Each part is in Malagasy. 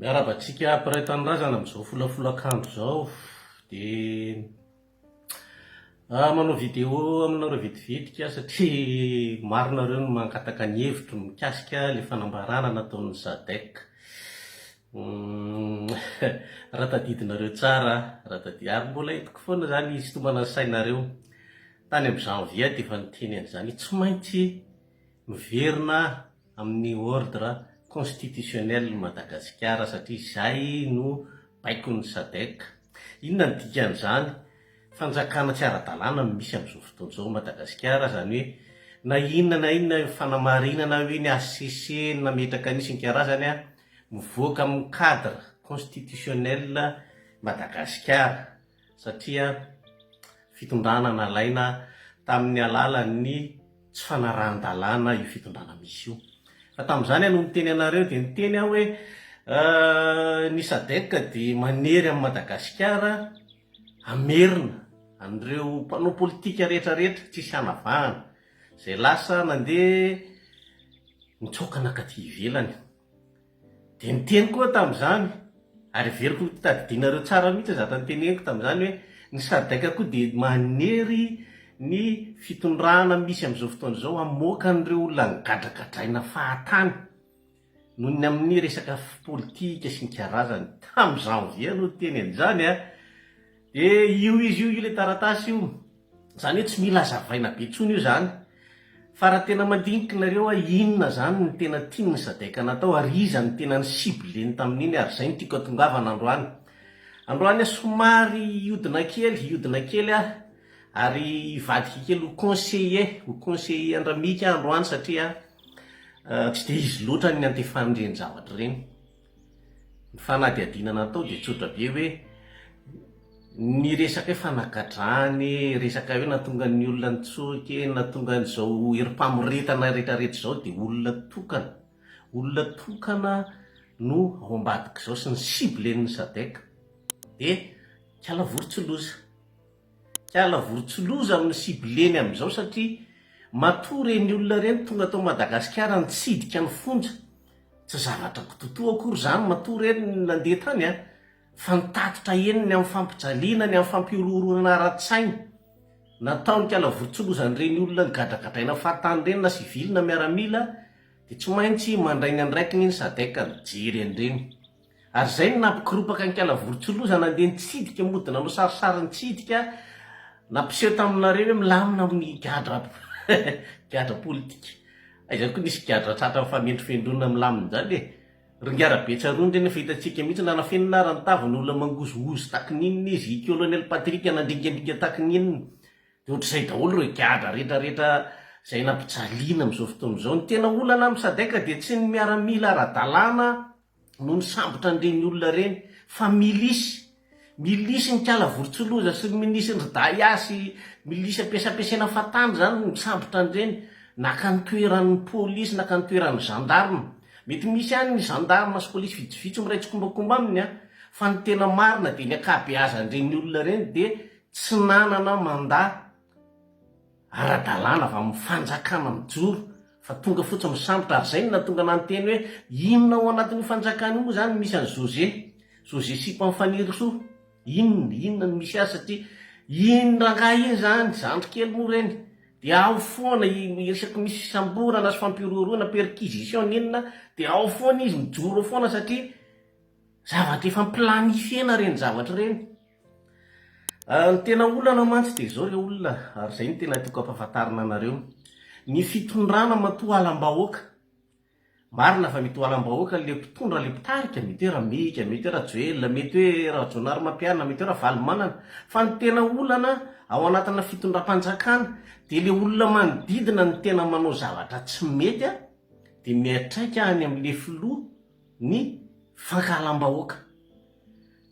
Miarabantsika apray tanindrazana amin'izao folafolakandro zao dia manao vidéo aminareo vitivitika satria maro nareo no mankataka ny hevitro mikasika ilay fanambarana nataon'ny Sadek. Raha tadidinareo tsara, raha ary mbola hitako foana zany izy tombana sainareo tany amin'ny janvier dia efa niteny an'izany tsy maintsy miverina amin'ny ordre constitutionnel Madagasikara satria izay no baikon'ny Sadek. Inona ny dikan'izany? Fanjakana tsy ara-dalàna no misy amin'izao fotoana izao Madagasikara, zany hoe na inona fanamarinana hoe ny ACC nametraka anisy karazany mivoaka amin'ny cadre constitutionnel Madagasikara satria fitondrana nalaina tamin'ny alalan'ny tsy fanarahan-dalàna io fitondrana misy io. Fa tamin'izany no niteny anareo dia niteny aho hoe ny Sadek dia manery amin'ny Madagasikara amerina an'ireo mpanao politika rehetrarehetra tsisy hanavahana izay lasa nandeha mitsoaka nakaty ivelany. Dia niteny koa tamin'izany, ary veriko tadidinareo tsara mihitsy zata nyteneniko tamin'izany hoe ny Sadek koa dia manery ny fitondrana misy amin'izao fotoana izao hamoaka an'ireo olona nigadragadraina fahatany noho ny amin'ny resaka politika sy ny karazany. Tamin'ny janvier no teny an'izany dia io ilay taratasy io, zany hoe tsy mila hazavaina be intsony io zany, fa raha tena mandinika nareo inona zany ny tena tiany Sadek natao ary iza ny tena ny sibleny tamin'iny, ary zay no tiako atongavana androany somary iodina kely ary ivadika kely ho conseiller Andramika androany satria tsy dia izy loatra ny antefan'ireny zavatra ireny. Ny fanadihadiana natao dia tsotra be hoe ny resaka hoe fanagadrany, resaka hoe natonga ny olona nitsoky, natonga n'izao erim-pamoretana rehetrarehetra izao dia olona tokana no ao ambadika izao sy ny siblen'ny Sadek. Dia kialavorotsiloza amin'ny sibleny amin'izao satria matoa reny olona reny tonga tao Madagasikara nitsidika ny fonja, tsy zavatra kototoa akory zany, matoa reny nandeha tany fa nitatotra eniny amin'ny fampijaliana, ny amin'ny fampiororonana ara-tsaina. Nataony kialavorontsilozany reny olona nigadragadraina fahatany reny na sivily na miaramila dia tsy maintsy mandray ny andraikiny ny Sadek mijery an'ireny. Ary zay no nampikiropaka ny kialavorotsiloza nandeha nitsidika modina no sarisary nitsidika nampiseho taminareo hoe milamina amin'ny gadra politika. Izany koa nisy gadra tratra mifamendrifendrona milamina zany ringiara-betsaroany reny efa hitantsika mihitsy nanafenina tavy ny olona mangozogozo takininina izy, colonel Patrick nandringandringa takininina. Dia ohatr'izay daholo ireo gadra rehetrarehetra izay nampijaliana amin'izao fotoana izao. Ny tena olana amin'ny Sadek dia tsy ny miaramila ara-dalàna no ny sambotra an'ireny olona reny, fa milisy ny kialavorotsiloza sy milisy ny riday sy milisy ampiasaina fatany zany ny sambotra an'ireny, naka ny toeran'ny polisy, naka ny toeran'ny gendarme. Mety misy ihany ny gendarme sy polisy vitsivitsy miraitsy kombakomba aminy fa ny tena marina dia ny ankabeazan'ireny olona reny dia tsy nanana mandat ara-dalàna avy amin'ny fanjakana mijoro, fa tonga fotsiny misambotra. Ary zay no natonga nanteny hoe inona ao anatin'ny fanjakana io zany misy any José Sipa Mifaniry Soa, inona no misy azy satria iny rangahy iny zany zandry kely moa reny dia ao foana resaky misy samborana sy fampiororoana perquisition inona dia ao foana izy mijoro foana satria zavatra efa planifena reny zavatra reny. Ny tena olana mantsy dia zao ireo olona, ary zay ny tena tiako ampahafantarina anareo, ny fitondrana matoa alam-bahoaka. Marina fa mety ho alam-bahoaka le mpitondra, le mpitarika, mety hoe Ramika, mety hoe Rajoelina, mety hoe Rajonary Mampianina, mety hoe Ravalomanana, fa ny tena olana ao anatina fitondram-panjakana dia le olona manodidina ny tena manao zavatra tsy mety dia miatraika any amin'le filoha ny fankalam-bahoaka.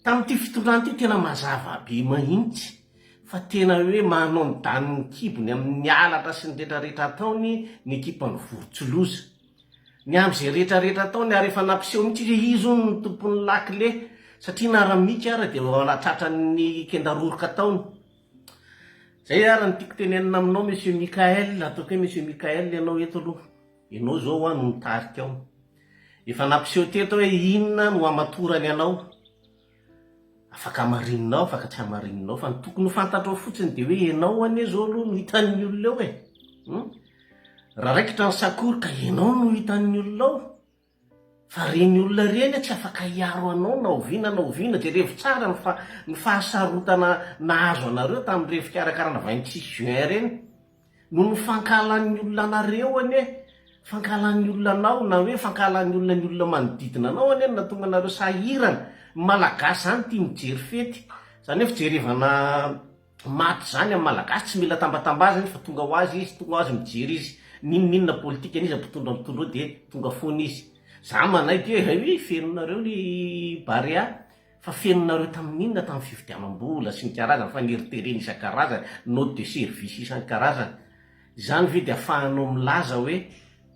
Tamin'ity fitondrana ity tena mazava be mahitsy fa tena hoe manao ny daniny kibony amin'ny alatra sy ny rehetrarehetra ataony ny ekipan'ny Vorotsiloza. Ny amin'izay rehetrarehetra ataony ary efa nampiseho mihitsy hoe izy ny tompon'ny lakile satria na Ramika ara dia anatratra ny kendaroroka ataony. Zay ary ny tiako tenenina aminao monsieur Mikael, ataoko hoe monsieur Mikael ianao eto aloha, ianao zao no nitarika ao. efa nampiseho teto hoe inona no amatorany anao, afaka amarinonao afaka tsy amarinonao, fa ny tokony ho fantatrao fotsiny de hoe ianao anie zao aloha no hitan'ny olona eo raha raikitra ny sakory ka ianao no hitan'ny olona ao, fa reny olona reny tsy afaka hiaro anao na oviana jerevy tsara ny fahasarotana nahazo anareo tamin'ny revi-karakarana 26 juin reny no ny fankalan'ny olona anareo anie, fankalan'ny olona anao na hoe fankalan'ny olona ny olona manodidina anao anie natonga anareo sahirana. Malagasy zany tia mijery fety, zany hoe fijerevana maty zany amin'ny malagasy tsy mila tambatambazany fa tonga ho azy mijery izy, ninonninona politika an'izy ampitondra de tonga foana izy. Za manay de hoe fenonareo ny barea fa fenonareo tamin'inona tamin'ny fividianam-bola sy ny karazany fa nieritereny isan-karazany, note de service isan-karazany. Zany ve de ahafahanao milaza hoe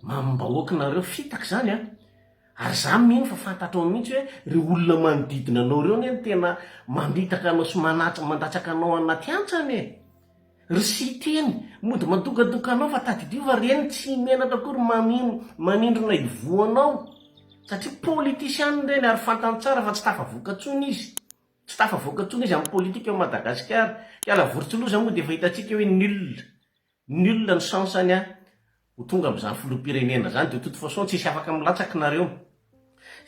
mambahoakinareo fitaka zany ary za mino fa fantatrao mihitsy hoe re olona manodidina anao reo ny tena mamitaka anao sy mandatsaka anao anaty antsany ry sy teny mody mandokadoka anao fa tadidio fa reny tsy menatra akory manindrona ivoanao satria politisiany reny ary fantany tsara fa tsy tafavoakantsony izy, tsy tafavoakantsony izy amin'ny politika eo Madagasikara. Kiala vorontsiloza moa de efa hitantsika hoe nul ny sansany ho tonga am'izany filoham-pirenena zany de toute façon tsisy afaka milatsaky nareo.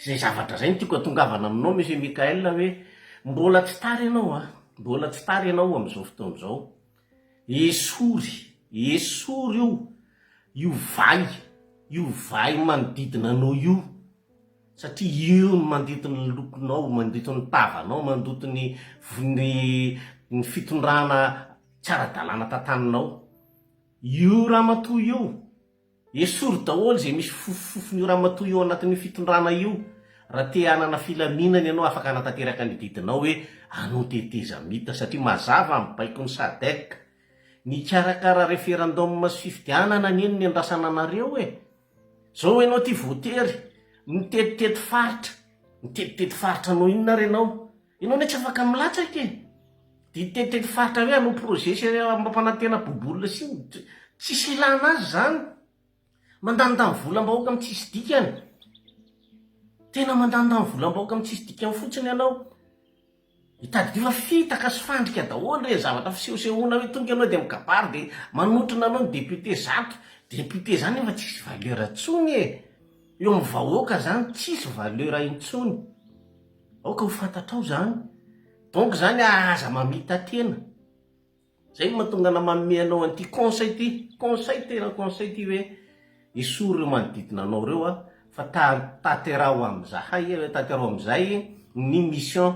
Zay zavatra zay ny tiako atongavana aminao monsieur Mikael hoe mbola tsy tary ianao mbola tsy tary ianao am'izao fotoana izao. Esory io vai manodidina anao io, satria io no manditony ny lokonao, manditony ny tavanao, mandotony ny fitondrana tsara-dalàna tantaninao. Io ramatoa io esory daholo zay misy fofon'io ramatoa io anatin'ny fitondrana io. Raha te hanana filaminana ianao afaka hanatanteraka ny didinao hoe anao teteza mita, satria mazava mibaiko ny sadek ny karakara referendum sy fifidianana neny ny andrasana anareo zao ianao ty votery mitetitety faritra anao inona renao ianao ne tsy afaka milatsaky de tetitety faritra hoe anao projet sy mampanantena bobolina sy tsisy ilana azy zany. Mandanindany volam-bahoaka amin'ny tsisy dikany, tena mandanindany volam-bahoaka amin'ny tsisy dikany fotsiny ianao. Hitady fa fitaka sy fandrika daholo re zavatra fisehosehoana hoe tonga ianao de mikabary de manotrona anao ny député zato. Député zany efa tsisy valeur intsony eo amin'ny vahoaka zany tsisy valeur intsony. Aoka ho fantatrao zany. Donc zany aza mamita tena. Zay mahatonga manome anao an'ity conseil ty hoe esory reo manodidina anao reo fa taterao am'izay ny mission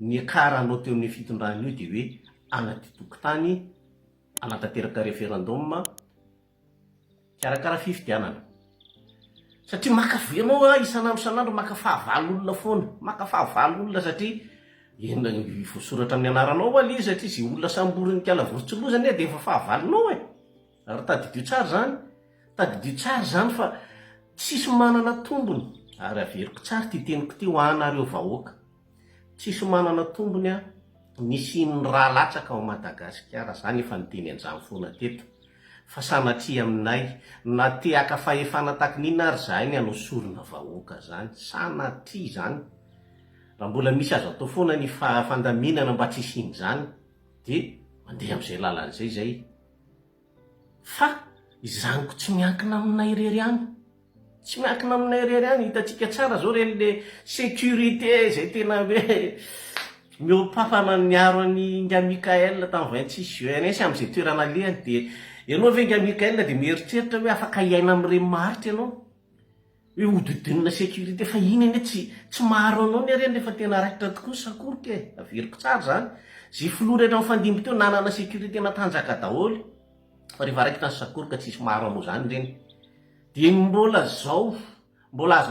ny akaranao teo amin'ny fitondrana io de hoe anaty tokotany anatanteraka referendum karakara fifidianana. Satria makafy ianao isanandro maka fahavalo olona foana, maka fahavalo olona satria voasoratra amin'ny anaranao izy satria zay olona samboriny kiala vorontsiloza de efa fahavalonao ary tadidio tsara zany fa tsisy manana tombony. Ary averiko tsara ty teniko ty ho anareo vahoaka, tsisy manana tombony nisy ny raha latsaka ao Madagasikara. Zany efa niteny an'izany foana teto fa sanatria aminay na te-aka fahefana takin'ina ary zany anao sorona vahoaka zany, sanatria zany. Raha mbola misy azo atao foana ny fandaminana mba tsy hisian'izany de mandeha am'izay lalan'izay zay. Fa izaniko tsy miankina aminay irery any, hitantsika tsara zao reny le sécurité zay tena hoe miopafana niaro an'ny nga Mikael tamin'ny 26 juin sy am'izay toerana lehany. De ianao ve nga Mikael de mieritreritra hoe afaka iaina amin'ireny maritra ianao hoe hodidinina sécurité, fa iny ane tsy maro anao ny areny rehefa tena raikitra tokoa sakory averiko tsara zany. Zay filoha rehetra mifandimby teo nanana sécurité natanjaka daholo fa rehefa raikitra ny sakory ka tsisy maro anao zany reny. De mbola azo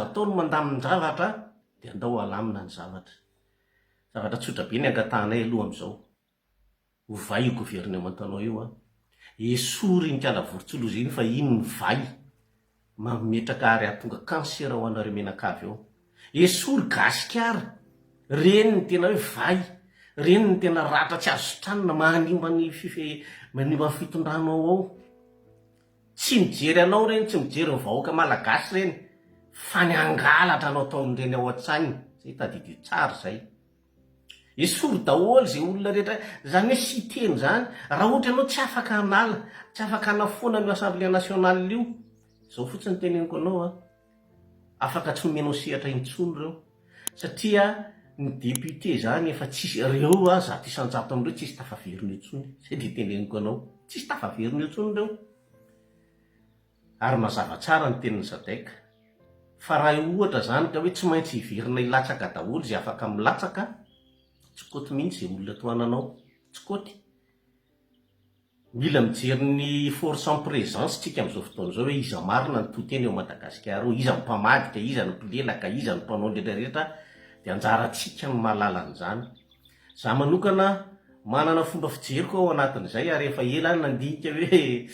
atao no mandamin'ny zavatra de andao alamina ny zavatra tsotra be ny angatanay aloha am'izao. Hovay io gouvernementanao io esory ny kiala vorontsiloza iny fa iny ny vai mametraka ary atonga cancer ho anareo menakavy eo. Esory gasikara reny ny tena hoe vai, reny ny tena ratra tsy azo sotranina manimba ny fitondranao ao. Tsy mijery anao reny, tsy mijery ny vahoaka malagasy reny fanyangalatra anao tao amin'ireny ao an-tsainy zay tadidio tsara zay. Esory daholo zay olona rehetra zany hoe sy teny zany raha ohatra ianao tsy afaka hanala, tsy afaka hanafoana ny assemblée nationale io, zao fotsiny teneniko anao afaka tsy omenao sehatra intsony reo, satria ny député zany efa tsisy reo zato isan-jato am'ireo tsisy tafaverina intsony, zay de teneniko anao, tsisy tafaverina intsony reo. Ary mazava tsara ny tenin'ny Sadek, fa raha ohatra zany ka hoe tsy maintsy hiverina hilatsaka daholo zay afaka milatsaka, tsy koty mihitsy zay olona toananao, tsy koty. Mila mijery ny force en présence tsika amin'izao fotoana izao hoe iza marina ny toteny eo Madagasikara, iza ny mpamadika, iza ny mpilelaka, iza ny mpanao rehetrarehetra, dia anjarantsika ny mahalala an'izany. Za manokana manana fomba fijeriko ao anatin'izay, ary efa ela nandinika hoe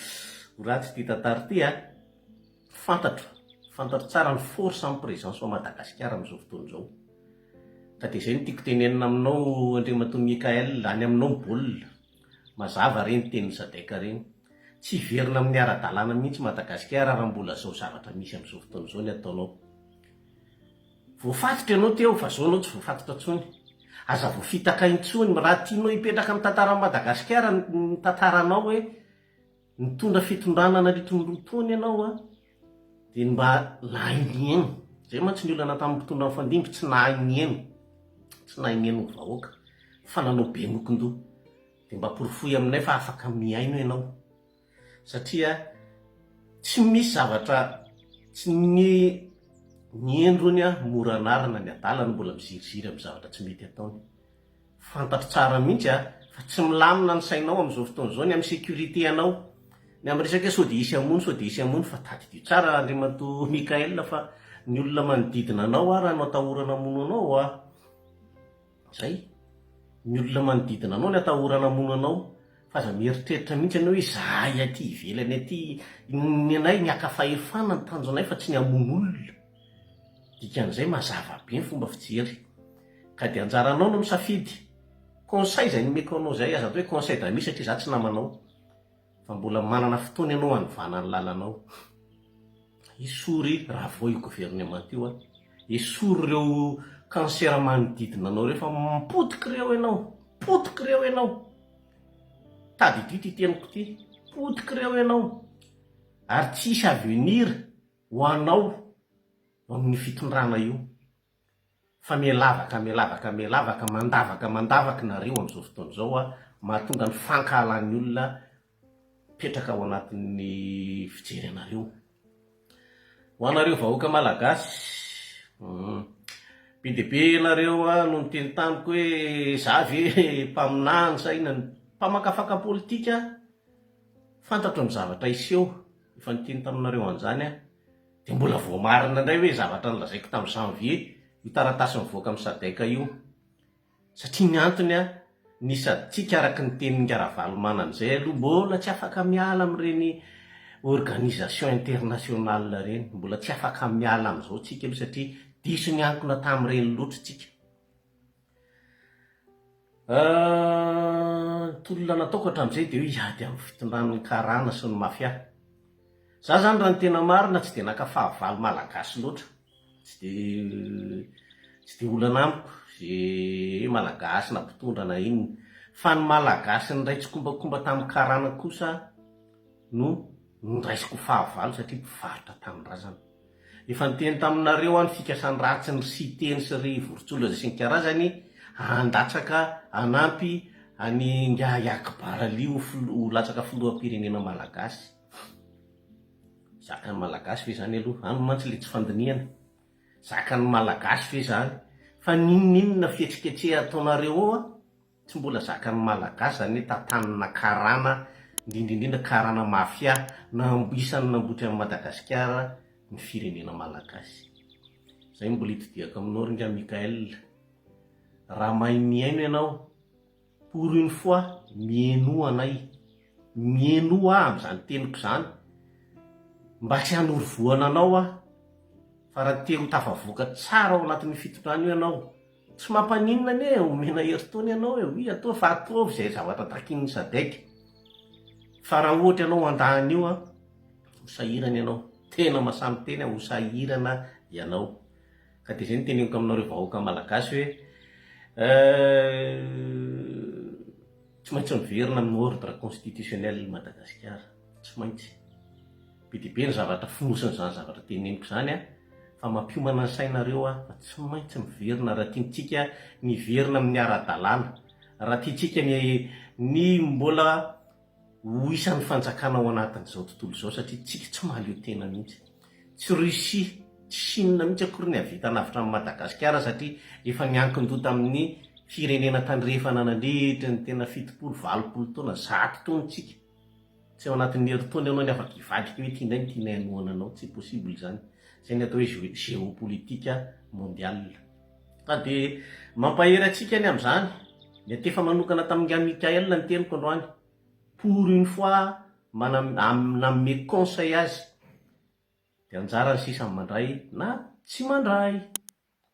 ho ratsy ty tantara ty fantatro tsara ny force en présence ao Madagasikara amin'izao fotoana izao. Ka dia izay no tiako tenenina aminao Andriamatoa Mikael, any aminao mibolina. Mazava reny tenin'ny Sadeka reny. Tsy hiverina amin'ny ara-dalàna mihitsy Madagasikara raha mbola zao zavatra misy amin'izao fotoana izao ny ataonao. Voafatotra ianao teo fa zao anao tsy voafatotra intsony. Aza voafitaka intsony raha tianao hipetraka amin'ny tantaran'i Madagasikara ny tantaranao hoe nitondra fitondrana nandritra ny roa taona ianao dia mba nahainy eny. Zay mantsy ny olana tamin'ny mpitondra ny fandimby tsy nahainy eny. Tsy nahainy eny ny vahoaka fa nanao be mokon-doha. Dia mba porofoy aminay fa afaka miaino ianao, satria tsy misy zavatra tsy ny endrony mora anarana ny adalany mbola miziriziry amin'ny zavatra tsy mety ataony. Fantatro tsara mihitsy fa tsy milamina ny sainao amin'izao fotoana izao ny amin'ny sécurité anao, ny amin'ny resaka sao dia hisy amony fa tadidio tsara Andriamatoa Mikael fa ny olona manodidina anao raha no atahorana mono anao zay. Ny olona manodidina anao ny atahorana mono anao, fa aza mieritreritra mihitsy anao hoe zahay aty ivelany aty ny anay miaka fahefana ny tanjonay fa tsy ny hamono olona. Dikan'izay mazava be ny fomba fijery, ka dia anjaranao no misafidy conseil zay nomeko anao zay, aza atao hoe conseil d'ami satria za tsy namanao, fa mbola manana fotoana ianao hanovana ny lalanao. Esory raha vao io gouvernement io esory ireo cancer manodidina anao reo fa potika ireo ianao. Tady ity ty teniko ty, potika ireo ianao, ary tsisy avenir ho anao amin'ny fitondrana io, fa melavaka mandavaka nareo amin'izao fotoana izao mahatonga ny fankahalan'ny olona petraka ao anatin'ny fijery anareo. Ho anareo vahoaka malagasy, be dia be ianareo no niteny tamiko hoe za ve mpaminany sa inona, mpamakafaka politika, fantatro amin'ny zavatra iseho, efa niteny taminareo an'izany dia mbola voamarina indray hoe zavatra nolazaiko tamin'ny janvier io taratasy mivoaka amin'ny Sadeka io, satria ny antony ny saditsika araka ny tenin'ny Ngaravalomana an'izay aloha mbola tsy afaka miala amin'ireny organisation internationale reny, mbola tsy afaka miala amin'izao tsika aloha satria diso ny ankona tamin'ireny loatra tsika. Tolona nataoko hatramin'izay dia hoe hiady amin'ny fitondran'ny karana sy ny mafia. Za zany raha ny tena marina tsy dia naka-fahavalo malagasy loatra, tsy dia olana amiko zay malagasy na mpitondra na inona, fa ny malagasy ny raitsy kombakomba tamin'ny karana kosa no niraisiko fahavalo satria mpivarotra tamin'ny razana. Efa niteny taminareo ny fikasany ratsy ny siteny sy ry vorontsolo zay sy ny karazany handatsaka hanampy any Akbarali ho latsaka filoham-pirenena malagasy. Zakan'ny malagasy ve zany aloha, any mantsy le tsy fandiniana, zakan'ny malagasy ve zany, fa ninona fietsiketseha ataonareo ao tsy mbola zakan'ny malagasy zany hoe tantanana karana, indrindrindrindra karana mafia isany nambotra amin'ny Madagasikara ny firenena malagasy. Zay mbola itodiako aminao ringa Mikael, raha mahay miaino ianao, pour une fois mieno anay, mieno amin'izany teniko zany, mba tsy hanorovoana anao fa raha te ho tafavoaka tsara ao anatin'ny fitondrana io ianao, tsy mampaninona anie omena hery-taona ianao io atao fa ataovy izay zavatra takin'ny Sadeka. Fa raha ohatra ianao andany io ho sahirana ianao, tena masamy teny ho sahirana ianao. Ka dia izay no teneniko aminareo vahoaka malagasy hoe tsy maintsy miverina amin'ny ordre constitutionnel Madagasikara, tsy maintsy. Be dia be ny zavatra fonosin'izany zavatra teneniko izany fa mampiomana ny sainareo fa tsy maintsy miverina raha tiantsika niverina amin'ny ara-dalàna, raha tiantsika ny mbola ho isan'ny fanjakana ao anatin'izao tontolo izao, satria tsika tsy mahaleo tena mihitsy. Tsy Russia, tsy Chine mihitsy akory ny havita navitra amin'ny Madagasikara, satria efa niankin-dota amin'ny firenena tandrefana nandritra ny tena 70-80 taona, 100 taona tsika. Tsy ao anatin'ny herintaona ianao ny afaka hivadika hoe tianay ny tianay anohana anao, tsy possible izany. Izay ny atao hoe géopolitique mondiale. Ka dia mampahery antsika ny amin'izany. Ny atefa manokana tamin'ny Mikael ny teniko androany, pour une fois manome conseil azy dia anjara ny sisa mandray na tsy mandray.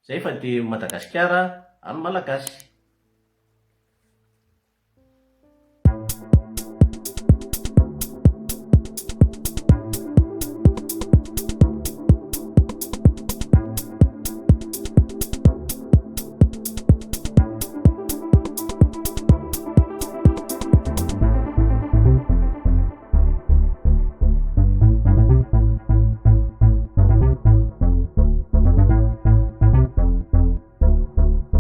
Zay fa dia Madagasikara amin'ny malagasy.